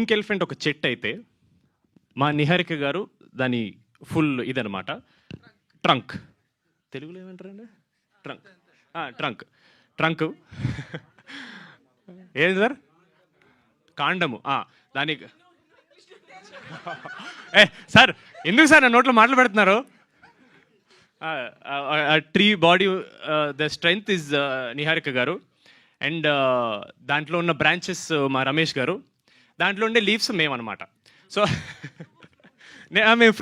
Pink elephant ఒక చెట్టు అయితే మా నిహారిక గారు దాని ఫుల్ ఇదనమాట ట్రంక్. తెలుగులో ఏమంటారండి? ట్రంక్. ట్రంక్ ట్రంక్ ఏది సార్? కాండము. దానికి సార్ ఎందుకు సార్ నా నోట్లో మాటలు పెడుతున్నారు? Tree body the strength is Niharika గారు. అండ్ దాంట్లో ఉన్న బ్రాంచెస్ మా రమేష్ గారు. దాంట్లో ఉండే లీవ్స్ మేమన్నమాట. సో మేము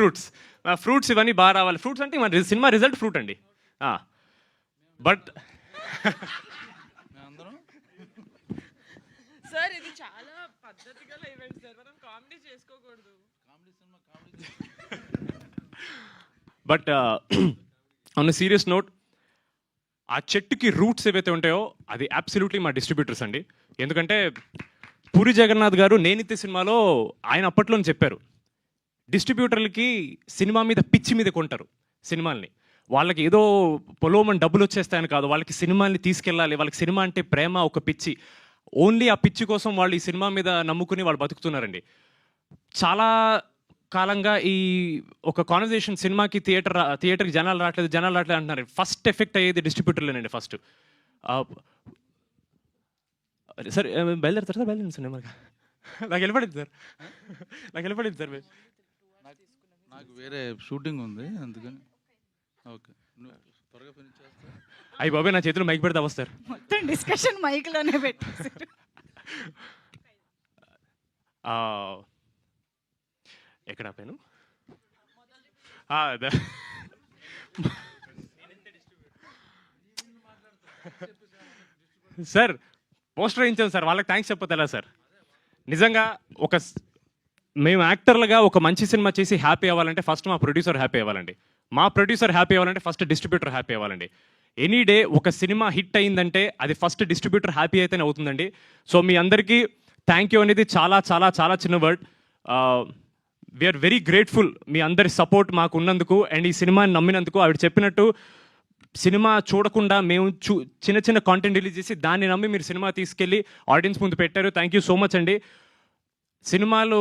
ఫ్రూట్స్ ఇవన్నీ బాగా రావాలి. ఫ్రూట్స్ అంటే మన సినిమా రిజల్ట్ ఫ్రూట్ అండి. బట్ సార్ ఇది చాలా పద్ధతిగా ఈవెంట్ సార్, మనం కామెడీ చేసుకోకూడదు. బట్ ఆన్ సీరియస్ నోట్, ఆ చెట్టుకి రూట్స్ ఏవైతే ఉంటాయో అది అబ్సల్యూట్లీ మా డిస్ట్రిబ్యూటర్స్ అండి. ఎందుకంటే పూరి జగన్నాథ్ గారు నేనిత్తే సినిమాలో ఆయన అప్పట్లోనే చెప్పారు, డిస్ట్రిబ్యూటర్లకి సినిమా మీద పిచ్చి మీద కొంటారు సినిమాల్ని. వాళ్ళకి ఏదో పొలోమని డబ్బులు వచ్చేస్తాయని కాదు, వాళ్ళకి సినిమాల్ని తీసుకెళ్ళాలి, వాళ్ళకి సినిమా అంటే ప్రేమ, ఒక పిచ్చి. ఓన్లీ ఆ పిచ్చి కోసం వాళ్ళు ఈ సినిమా మీద నమ్ముకుని వాళ్ళు బతుకుతున్నారండి. చాలా కాలంగా ఈ ఒక కాన్వర్జేషన్, సినిమాకి థియేటర్కి జనాలు రావట్లేదు అంటున్నారు. ఫస్ట్ ఎఫెక్ట్ అయ్యేది డిస్ట్రిబ్యూటర్లేనండి. ఫస్ట్ సార్ బయలుదేరుతారు సార్, బయలుదేరండి సార్. నాకు వెళ్ళిపడింది సార్. నాకు వేరే షూటింగ్ ఉంది అందుకని. ఓకే, త్వరగా ఫినిష్ చేస్తా. అయ్యి బాబాయ్, నా చేతిలో మైక్ పెడితే అవస్తారు. మొత్తం డిస్కషన్ మైక్లోనే పెట్టేశారు. ఎక్కడ ఆపాను? సార్ పోస్టర్ వేయించాం సార్, వాళ్ళకి థ్యాంక్స్ చెప్పొద్దు సార్. నిజంగా మేము యాక్టర్లుగా ఒక మంచి సినిమా చేసి హ్యాపీ అవ్వాలంటే ఫస్ట్ మా ప్రొడ్యూసర్ హ్యాపీ అవ్వాలండి. మా ప్రొడ్యూసర్ హ్యాపీ అవ్వాలంటే ఫస్ట్ డిస్ట్రిబ్యూటర్ హ్యాపీ అవ్వాలండి. ఎనీ డే ఒక సినిమా హిట్ అయిందంటే అది ఫస్ట్ డిస్ట్రిబ్యూటర్ హ్యాపీ అయితేనే అవుతుందండి. సో మీ అందరికీ థ్యాంక్ యూ అనేది చాలా చాలా చాలా చిన్న వర్డ్. వీఆర్ వెరీ గ్రేట్ఫుల్ మీ అందరి సపోర్ట్ మాకు ఉన్నందుకు అండ్ ఈ సినిమాని నమ్మినందుకు. ఆవిడ చెప్పినట్టు సినిమా చూడకుండా మేము చిన్న చిన్న కాంటెంట్ రిలీజ్ చేసి దాన్ని నమ్మి మీరు సినిమా తీసుకెళ్ళి ఆడియన్స్ ముందు పెట్టారు. థ్యాంక్ యూ సో మచ్ అండి. సినిమాలు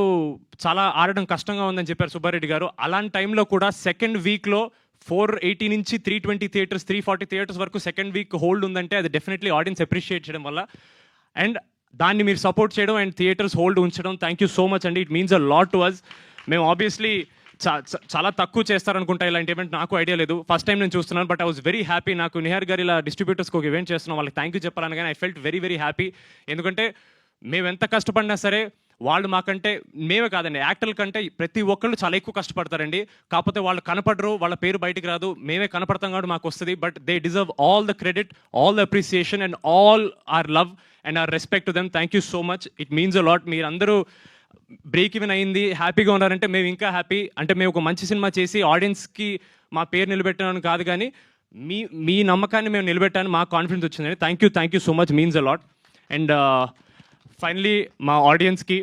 చాలా ఆడడం కష్టంగా ఉందని చెప్పారు సుబ్బారెడ్డి గారు. అలాంటి టైంలో కూడా సెకండ్ వీక్లో 480 నుంచి 320 థియేటర్స్, 340 థియేటర్స్ వరకు సెకండ్ వీక్ హోల్డ్ ఉందంటే అది డెఫినెట్లీ ఆడియన్స్ అప్రిషియేట్ చేయడం వల్ల. అండ్ దాన్ని మీరు సపోర్ట్ చేయడం అండ్ థియేటర్స్ హోల్డ్ ఉంచడం, థ్యాంక్ యూ సో మచ్ అండి. It means a lot to us. మేము ఆబ్వియస్లీ చాలా తక్కువ చేస్తారనుకుంటా ఇలాంటి ఈవెంట్, నాకు ఐడియా లేదు, ఫస్ట్ టైం నేను చూస్తున్నాను. But I was very happy. నాకు నిహార్ గారు ఇలా డిస్ట్రిబ్యూటర్స్కి ఒక ఈవెంట్ చేస్తున్నాం, వాళ్ళకి థ్యాంక్ యూ చెప్పాలని కానీ I felt very very happy. ఎందుకంటే మేము ఎంత కష్టపడినా సరే వాళ్ళు మాకంటే, మేమే కాదండి యాక్టర్ల కంటే ప్రతి ఒక్కళ్ళు చాలా ఎక్కువ కష్టపడతారండి. కాకపోతే వాళ్ళు కనపడరు, వాళ్ళ పేరు బయటికి రాదు, మేమే కనపడతాం కాబట్టి మాకు వస్తుంది. But they deserve all the credit, all the appreciation and all our love and our respect to them. Thank you so much. It means a lot. మీరందరూ బ్రేక్ ఈవెన్ అయింది, హ్యాపీగా ఉన్నారంటే మేము ఇంకా హ్యాపీ. అంటే మేము ఒక మంచి సినిమా చేసి ఆడియన్స్కి మా పేరు నిలబెట్టామని కాదు, కానీ మీ నమ్మకాన్ని మేము నిలబెట్టాను, మాకు కాన్ఫిడెన్స్ వచ్చిందండి. Thank you so much, means a lot. And finally మా ఆడియన్స్కి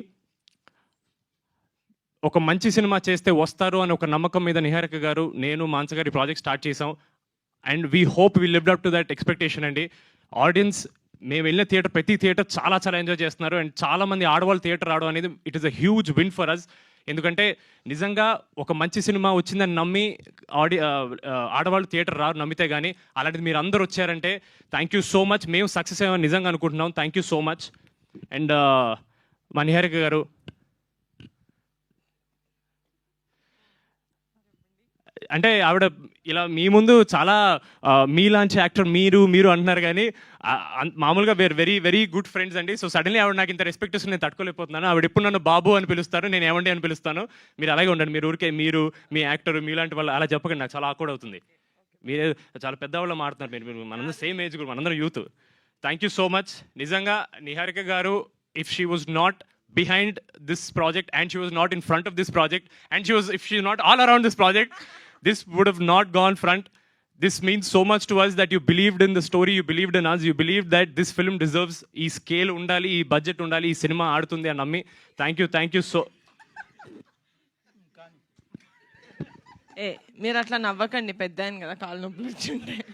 ఒక మంచి సినిమా చేస్తే వస్తారు అని ఒక నమ్మకం మీద నిహారిక గారు, నేను, మాన్స గారి ప్రాజెక్ట్ స్టార్ట్ చేసాం. And we hope we lived up to that expectation అండి. ఆడియన్స్ మేము వెళ్ళిన ప్రతి థియేటర్ చాలా చాలా ఎంజాయ్ చేస్తున్నారు. అండ్ చాలామంది ఆడవాళ్ళు థియేటర్ రావడం అనేది it is a huge win for us. ఎందుకంటే నిజంగా ఒక మంచి సినిమా వచ్చిందని నమ్మి ఆడవాళ్ళు థియేటర్ రారు నమ్మితే కానీ. అలాంటిది మీరు అందరూ వచ్చారంటే థ్యాంక్ యూ సో మచ్. మేము సక్సెస్ అయ్యామని నిజంగా అనుకుంటున్నాం. Thank you so much. And మా నిహారిక గారు, అంటే ఆవిడ ఇలా మీ ముందు చాలా మీలాంటి యాక్టర్ మీరు అంటున్నారు, కానీ మామూలుగా we're very very good friends అండి. సో సడన్లీ ఆవిడ నాకు ఇంత రెస్పెక్ట్ ఇస్తుంది, నేను తట్టుకోలేకపోతున్నాను. ఆవిడ ఎప్పుడు నన్ను బాబు అని పిలుస్తారు, నేను ఏమండి అని పిలుస్తాను. మీరు అలాగే ఉండండి. మీరు ఊరికే మీరు మీ యాక్టర్ మీలాంటి వాళ్ళు అలా చెప్పకండి, నాకు చాలా ఆక్వర్డ్ అవుతుంది. మీరే చాలా పెద్దవాళ్ళు మాట్లాడుతున్నారు. మీరు మనందరం సేమ్ ఏజ్ గ్రూప్, మనందరం youth. Thank you so much. నిజంగా నిహారిక గారు, if she was not behind this project and she was not in front of this project and if she is not all around this project, this would have not gone front. This means so much to us that you believed in the story, you believed in us, you believed that this film deserves ee scale undali, ee budget undali, ee cinema aadutundi ani nammi. Thank you so. మీరు అట్లా నవ్వకండి, పెద్ద ఆయన కదా, కాళ్ళు నొప్పులు వచ్చి ఉంటాయి.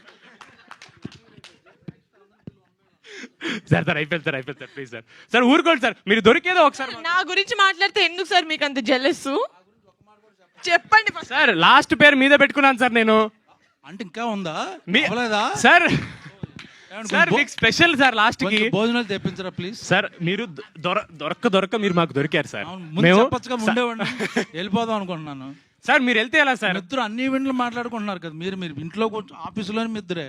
Sir అయిపోయింది సార్ ప్లీజ్ సార్ ఊరుకోండి సార్, మీరు దొరికేదో ఒకసారి నా గురించి మాట్లాడితే ఎందుకు సార్ మీకు అంత జెలస్? చెప్పండి first. సార్ లాస్ట్ పేరు మీద పెట్టుకున్నాను సార్ నేను. అంటే ఇంకా ఉందా మీ- అవ్వలేదా? సార్ ఏమండి, సార్ మీకు స్పెషల్ సార్ లాస్ట్ కి. కొంచెం భోజనాలు తెప్పించరా ప్లీజ్. సార్ మీరు దొరక్క మీరు మాకు దొరికారు సార్. ముందు చెప్పచ్చుగా, ఉండేవాడిని వెళ్ళిపోదాం అనుకుంటున్నాను. సార్ మీరు వెళ్తే ఎలా సార్? ఇద్దరు అన్ని ఈవెంట్లు మాట్లాడుకుంటున్నారు కదా, మీరు మీరు ఇంట్లో కొంచెం ఆఫీసులోనే మీ ఇద్దరే,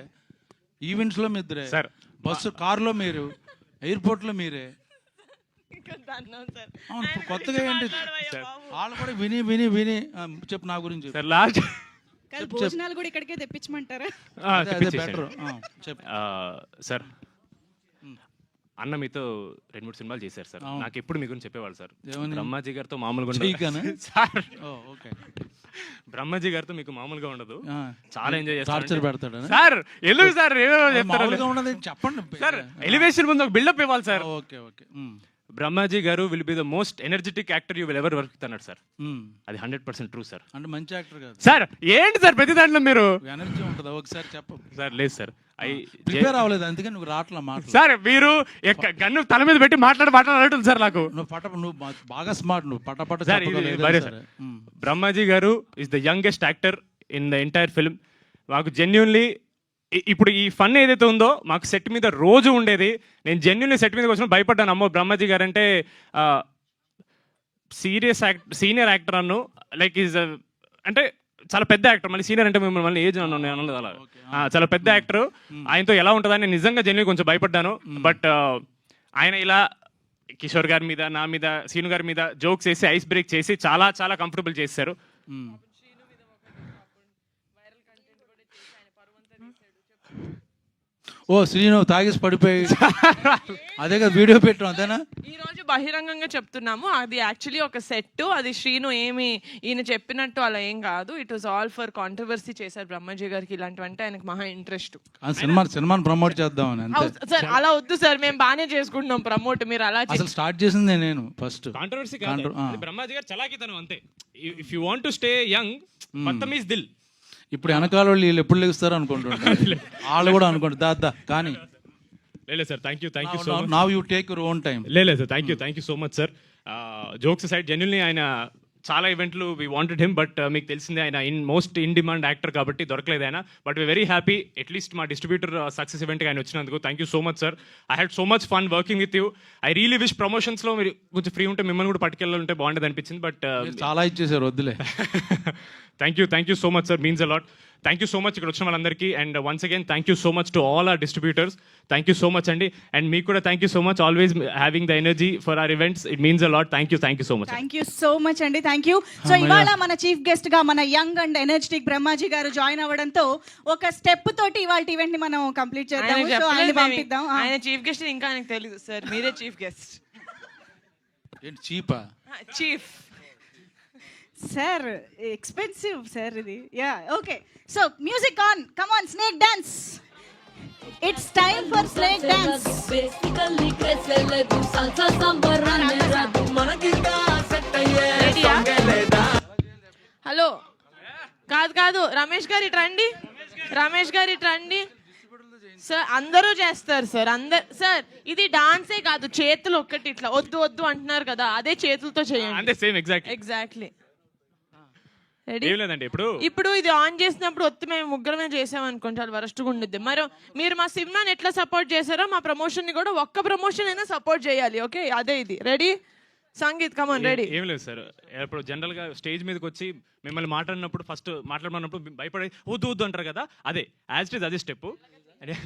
ఈవెంట్స్ లో మీ ఇద్దరే, సార్. బస్సు కారులో మీరు, ఎయిర్పోర్ట్ లో మీరే. ఇంకా దన్నం సార్. అవును, ఇప్పుడు ఆయన కొత్తగా గురించి ఏంటి మాట్లాడవయ్యా బాబు. వాళ్ళు కూడా విని చెప్పు నా గురించి చెప్పు. సార్ లాస్ట్ కాదు, భోజనాలు కూడా ఇక్కడికే తెప్పించమంటారా? అదే బెటర్ చెప్పు. సార్ అన్న మీతో 2-3 సినిమాలు చేశారు సార్. అవును. నాకు ఎప్పుడు మీ గురించి చెప్పేవాళ్ళు సార్. ఏమని? బ్రహ్మాజీ గారితో మామూలుగా చెయ్యగానా? ఉండదు సార్. ఓకే, బ్రహ్మాజీ గారితో మీకు మామూలుగా ఉండదు, చాలా ఎంజాయ్ టార్చర్ చేస్తారు పెడతాడా? సార్. ఎందుకు సార్ ఏమేమో చెప్తారు మామూలుగా ఉండదు చెప్పండి సార్. ఎలివేషన్ ముందు ఒక బిల్డప్ ఇవ్వాలి సార్. ఓకే ఓకే బ్రహ్మాజీ గారు will be the most energetic actor you will ever work అన్నాడు సార్. అది 100% ట్రూ సార్. అంటే మంచి యాక్టర్ కాదు సార్ ఏంటి సార్ ప్రతి దాంట్లో మీరు? ఎనర్జీ ఉంటుందా ఒకసారి చెప్పు. సార్ లేదు సార్, ప్రిపేర్ అవ్వలేదు అందుకని నువ్వు రాట్లా మాట. సార్ మీరు గన్ను తల మీద పెట్టి మాట్లాడుతుంది సార్ నాకు. నువ్వు బాగా స్మార్ట్, నువ్వు పట సార్ ఇది భారీ సార్. బ్రహ్మాజీ గారు is the youngest actor in the entire film. మాకు జెన్యున్లీ ఇప్పుడు ఈ ఫన్ ఏదైతే ఉందో మాకు సెట్ మీద రోజు ఉండేది. నేను జెన్యున్లీ సెట్ మీదకి వచ్చిన భయపడ్డాను, అమ్మో బ్రహ్మాజీ గారు అంటే సీనియర్ యాక్టర్ అన్ను, లైక్ ఈజ్ అంటే చాలా పెద్ద యాక్టర్. మళ్ళీ సీనియర్ అంటే మిమ్మల్ని ఏజ్ అనలేదు అలా. చాలా పెద్ద యాక్టర్, ఆయనతో ఎలా ఉంటుందని నేను నిజంగా జెన్యున్ కొంచెం భయపడ్డాను. బట్ ఆయన ఇలా కిషోర్ గారి మీద, నా మీద, సీను గారి మీద జోక్స్ వేసి ఐస్ బ్రేక్ చేసి చాలా చాలా కంఫర్టబుల్ చేశారు. ఓ శ్రీను తాగేసి పడిపోయి అదే కదా వీడియో పెట్టు, అంతేనా? ఈ రోజు బహిరంగంగా చెప్తున్నాము, అది యాక్చువల్లీ ఒక సెట్. అది శ్రీను ఏమి ఈయన చెప్పినట్టు అలా ఏం కాదు. It was all for controversy చేశారు బ్రహ్మాజీ గారికి. ఇలాంటివంటే ఆయనకు మహా ఇంట్రెస్ట్. సినిమాని ప్రమోట్ చేద్దామని అంతే. సార్ అలా వద్దు సార్, మేము బాగానే చేసుకుంటున్నాం ప్రమోట్, మీరు అలా అసలు స్టార్ట్ చేసిందే నేను ఫస్ట్. కాంట్రవర్సీ కాదు, అది బ్రహ్మాజీ గారు చలాకితనం అంతే. If you want to stay young, Badtameez Dil. ఇప్పుడు వెనకాల వాళ్ళు వీళ్ళు ఎప్పుడు లెగుస్తారు అనుకుంటుంటారు, వాళ్ళు కూడా అనుకుంటారు దా కానీ. లేదు sir, thank you so much. Now you take your own time. లేదు sir, thank you so much sir. Jokes side genuinely ఆయన చాలా ఈవెంట్లు వీ వాంటెడ్ హిమ్, బట్ మీకు తెలిసిందే ఆయన మోస్ట్ ఇన్ డిమాండ్ యాక్టర్ కాబట్టి దొరకలేదు ఆయన. But we very happy at least మా డిస్ట్రిబ్యూటర్ సక్సెస్ ఈవెంట్కి ఆయన వచ్చినందుకు. Thank you so much sir. I had so much fun working with you. I really wish ప్రమోషన్స్లో మీరు కొంచెం ఫ్రీ ఉంటే మిమ్మల్ని కూడా పట్టుకెళ్ళాలంటే బాగుండేది అనిపించింది. బట్ చాలా ఇచ్చేసారు, వద్దులే. Thank you so much sir, means a lot. Thank you so much ఇక్కడ వచ్చిన వాళ్ళందరికీ. And once again thank you so much to all our distributors. Thank you so much అండి. అండ్ మీకు కూడా thank you so much, always having the energy for hour events. It means a lot. Thank you so much. Thank you so much అండి, thank you. So ఇవాళ మన chief guest గా మన young and energetic Brahmaji గారు join అవ్వడంతో ఒక step తోటి ఇవాళ ఈవెంట్ ని మనం కంప్లీట్ చేద్దాం. సో ఆయన పంపిద్దాం. ఆయన చీఫ్ గెస్ట్ ఇంకా ఆయనకు తెలియదు సార్, మీరే చీఫ్ గెస్ట్. ఏంటి చీపా? చీఫ్ సార్ ఎక్స్పెన్సివ్ సార్ ఇది. Yeah okay, so music on, come on, snake dance. It's time for snake dance. Hello, కాదు రమేష్ గారు ఇటు రండి. రమేష్ గారు ఇటు రండి సార్. అందరూ చేస్తారు సార్, సార్ ఇది డాన్సే కాదు, చేతులు ఒక్కటి ఇట్లా వద్దు అంటున్నారు కదా, అదే చేతులతో చేయండి. అంటే సేమ్ ఎగ్జాక్ట్లీ. ఏం లేదండి, ఇప్పుడు ఇది ఆన్ చేసినప్పుడు ఒత్తి మేము ముగ్గురమే చేసాం అనుకోండి, చాలా వరస్ట్గా ఉండిద్ది. మరి మీరు మా సినిమాని ఎట్లా సపోర్ట్ చేశారో మా ప్రమోషన్ ని కూడా ఒక్క ప్రమోషన్ అయినా సపోర్ట్ చేయాలి. ఓకే, అదే ఇది. Ready sangeet, come on ready. ఏం లేదు సార్, ఇప్పుడు జనరల్ గా స్టేజ్ మీదకి వచ్చి మిమ్మల్ని మాట్లాడినప్పుడు ఫస్ట్ మాట్లాడమన్నప్పుడు భయపడి వద్దు అంటారు కదా, అదే యాజ్ ఇట్ ఇస్ అదే స్టెప్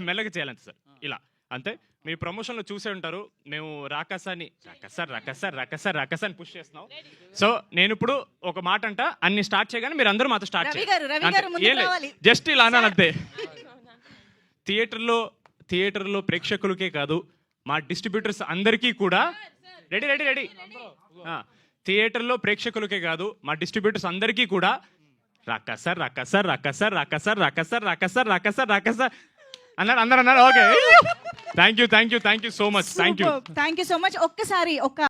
మెల్లగా చేయాలంతే సార్. ఇలా అంతే. మీ ప్రమోషన్లో చూసే ఉంటారు, మేము రాకసాని పుష్ చేస్తున్నాం. సో నేను ఇప్పుడు ఒక మాట అంట, అన్ని స్టార్ట్ చేయగానే మీరు అందరూ మాతో స్టార్ట్ చేయాలి. జస్ట్ ఇలా అన్నాను అంతే. థియేటర్లో ప్రేక్షకులకే కాదు, మా డిస్ట్రిబ్యూటర్స్ అందరికీ కూడా రెడీ. థియేటర్లో ప్రేక్షకులకే కాదు, మా డిస్ట్రిబ్యూటర్స్ అందరికీ కూడా రక్కసార్ అన్నారు, అందరు అన్నారు. Okay, thank you so much. Thank you so much. ఒక్కసారి